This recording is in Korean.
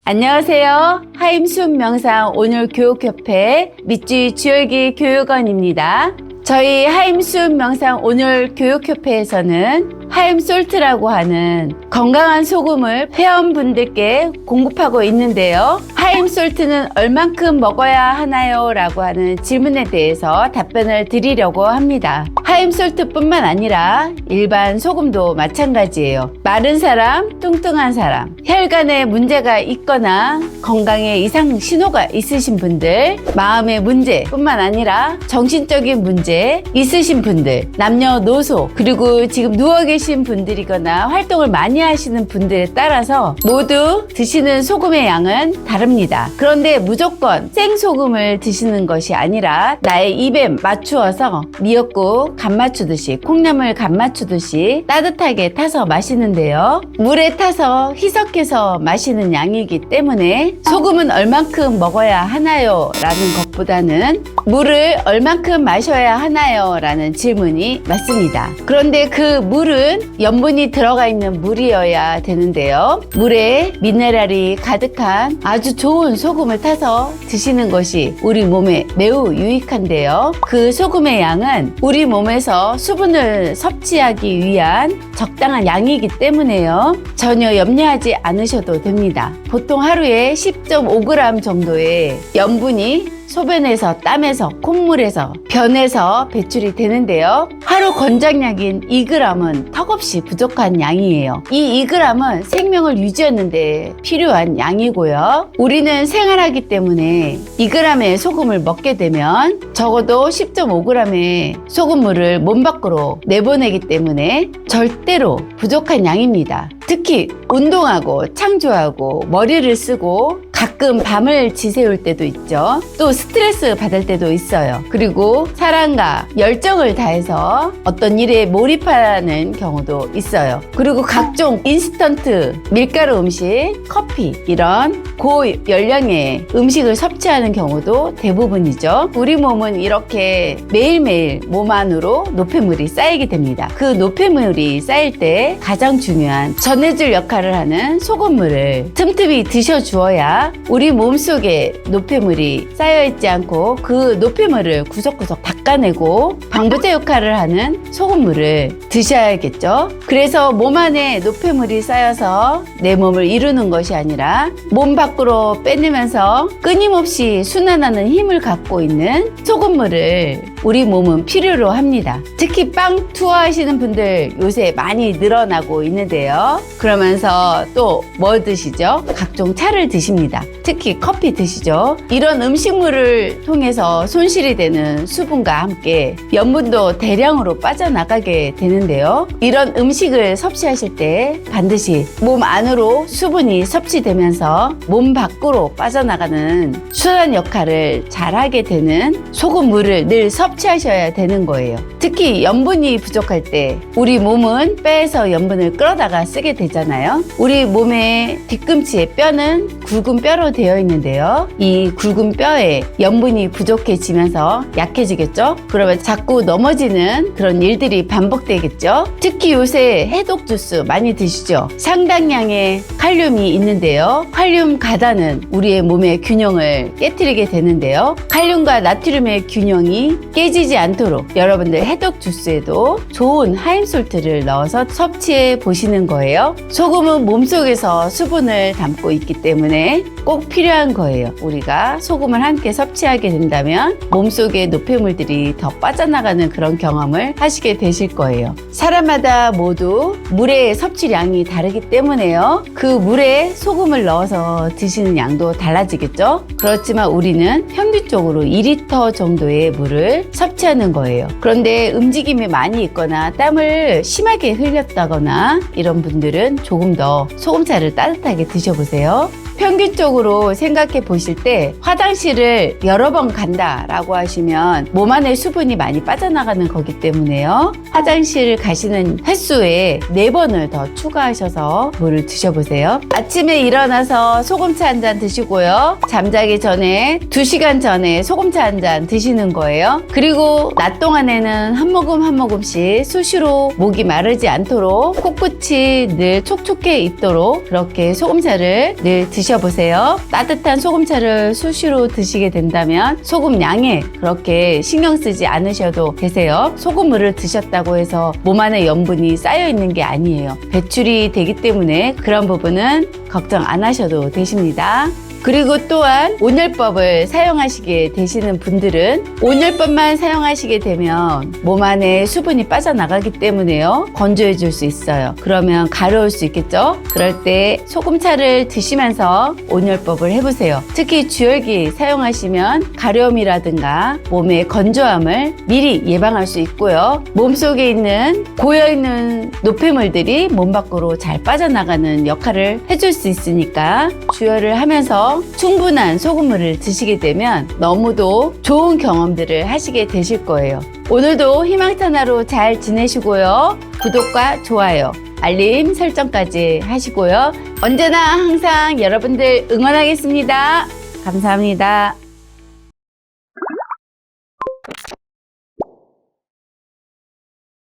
안녕하세요. 하임순 명상 오늘 교육협회 밑지 주열기 교육원입니다. 저희 하임순 명상 오늘 교육협회에서는 하임솔트라고 하는 건강한 소금을 회원분들께 공급하고 있는데요. 하임솔트는 얼만큼 먹어야 하나요? 라고 하는 질문에 대해서 답변을 드리려고 합니다. 하임솔트뿐만 아니라 일반 소금도 마찬가지예요. 마른 사람, 뚱뚱한 사람, 혈관에 문제가 있거나 건강에 이상 신호가 있으신 분들, 마음의 문제뿐만 아니라 정신적인 문제 있으신 분들, 남녀노소, 그리고 지금 누워 계신 분들이거나 활동을 많이 하시는 분들에 따라서 모두 드시는 소금의 양은 다릅니다. 그런데 무조건 생소금을 드시는 것이 아니라 나의 입에 맞추어서 미역국 간 맞추듯이, 콩나물 간 맞추듯이 따뜻하게 타서 마시는데요. 물에 타서 희석해서 마시는 양이기 때문에 소금은 얼만큼 먹어야 하나요? 라는 것보다는 물을 얼만큼 마셔야 하나요? 라는 질문이 맞습니다. 그런데 그 물은 염분이 들어가 있는 물이어야 되는데요. 물에 미네랄이 가득한 아주 좋은 소금을 타서 드시는 것이 우리 몸에 매우 유익한데요. 그 소금의 양은 우리 몸에서 수분을 섭취하기 위한 적당한 양이기 때문에요. 전혀 염려하지 않으셔도 됩니다. 보통 하루에 10.5g 정도의 염분이 소변에서, 땀에서, 콧물에서, 변에서 배출이 되는데요. 하루 권장량인 2g은 턱없이 부족한 양이에요. 이 2g은 생명을 유지하는 데 필요한 양이고요. 우리는 생활하기 때문에 2g의 소금을 먹게 되면 적어도 10.5g의 소금물을 몸 밖으로 내보내기 때문에 절대로 부족한 양입니다. 특히 운동하고 창조하고 머리를 쓰고 가끔 밤을 지새울 때도 있죠. 또 스트레스 받을 때도 있어요. 그리고 사랑과 열정을 다해서 어떤 일에 몰입하는 경우도 있어요. 그리고 각종 인스턴트, 밀가루 음식, 커피 이런 고열량의 음식을 섭취하는 경우도 대부분이죠. 우리 몸은 이렇게 매일매일 몸 안으로 노폐물이 쌓이게 됩니다. 그 노폐물이 쌓일 때 가장 중요한 전해줄 역할을 하는 소금물을 틈틈이 드셔주어야 우리 몸속에 노폐물이 쌓여있지 않고 그 노폐물을 구석구석 닦아내고 방부제 역할을 하는 소금물을 드셔야겠죠. 그래서 몸 안에 노폐물이 쌓여서 내 몸을 이루는 것이 아니라 몸 밖으로 빼내면서 끊임없이 순환하는 힘을 갖고 있는 소금물을 우리 몸은 필요로 합니다. 특히 빵 투어하시는 분들 요새 많이 늘어나고 있는데요. 그러면서 또 뭐 드시죠? 각종 차를 드십니다. 특히 커피 드시죠. 이런 음식물을 통해서 손실이 되는 수분과 함께 염분도 대량으로 빠져나가게 되는데요. 이런 음식을 섭취하실 때 반드시 몸 안으로 수분이 섭취되면서 몸 밖으로 빠져나가는 순환 역할을 잘하게 되는 소금물을 늘 섭취하셔야 되는 거예요. 특히 염분이 부족할 때 우리 몸은 뼈에서 염분을 끌어다가 쓰게 되잖아요. 우리 몸의 뒤꿈치의 뼈는 굵은 뼈로 되어 있는데요. 이 굵은 뼈에 염분이 부족해지면서 약해지겠죠? 그러면 자꾸 넘어지는 그런 일들이 반복되겠죠? 특히 요새 해독 주스 많이 드시죠? 상당량의 칼륨이 있는데요. 칼륨 가다는 우리의 몸의 균형을 깨트리게 되는데요. 칼륨과 나트륨의 균형이 깨지지 않도록 여러분들 해독 주스에도 좋은 하임솔트를 넣어서 섭취해 보시는 거예요. 소금은 몸속에서 수분을 담고 있기 때문에 꼭 필요한 거예요. 우리가 소금을 함께 섭취하게 된다면 몸속의 노폐물들이 더 빠져나가는 그런 경험을 하시게 되실 거예요. 사람마다 모두 물의 섭취량이 다르기 때문에요. 그 물에 소금을 넣어서 드시는 양도 달라지겠죠? 그렇지만 우리는 평균적으로 2리터 정도의 물을 섭취하는 거예요. 그런데 움직임이 많이 있거나 땀을 심하게 흘렸다거나 이런 분들은 조금 더 소금차를 따뜻하게 드셔보세요. 평균적으로 생각해 보실 때 화장실을 여러 번 간다라고 하시면 몸 안에 수분이 많이 빠져나가는 거기 때문에요. 화장실 가시는 횟수에 4번을 더 추가하셔서 물을 드셔보세요. 아침에 일어나서 소금차 한 잔 드시고요. 잠자기 전에 2시간 전에 소금차 한 잔 드시는 거예요. 그리고 낮 동안에는 한 모금 한 모금씩 수시로 목이 마르지 않도록 코끝이 늘 촉촉해 있도록 그렇게 소금차를 늘 드시고 드셔보세요. 따뜻한 소금차를 수시로 드시게 된다면 소금 양에 그렇게 신경 쓰지 않으셔도 되세요. 소금물을 드셨다고 해서 몸 안에 염분이 쌓여 있는 게 아니에요. 배출이 되기 때문에 그런 부분은 걱정 안 하셔도 되십니다. 그리고 또한 온열법을 사용하시게 되시는 분들은 온열법만 사용하시게 되면 몸 안에 수분이 빠져나가기 때문에요. 건조해 줄 수 있어요. 그러면 가려울 수 있겠죠? 그럴 때 소금차를 드시면서 온열법을 해보세요. 특히 주열기 사용하시면 가려움이라든가 몸의 건조함을 미리 예방할 수 있고요. 몸속에 있는 고여있는 노폐물들이 몸 밖으로 잘 빠져나가는 역할을 해줄 수 있으니까 주열을 하면서 충분한 소금물을 드시게 되면 너무도 좋은 경험들을 하시게 되실 거예요. 오늘도 희망찬 하루 잘 지내시고요. 구독과 좋아요, 알림 설정까지 하시고요. 언제나 항상 여러분들 응원하겠습니다. 감사합니다.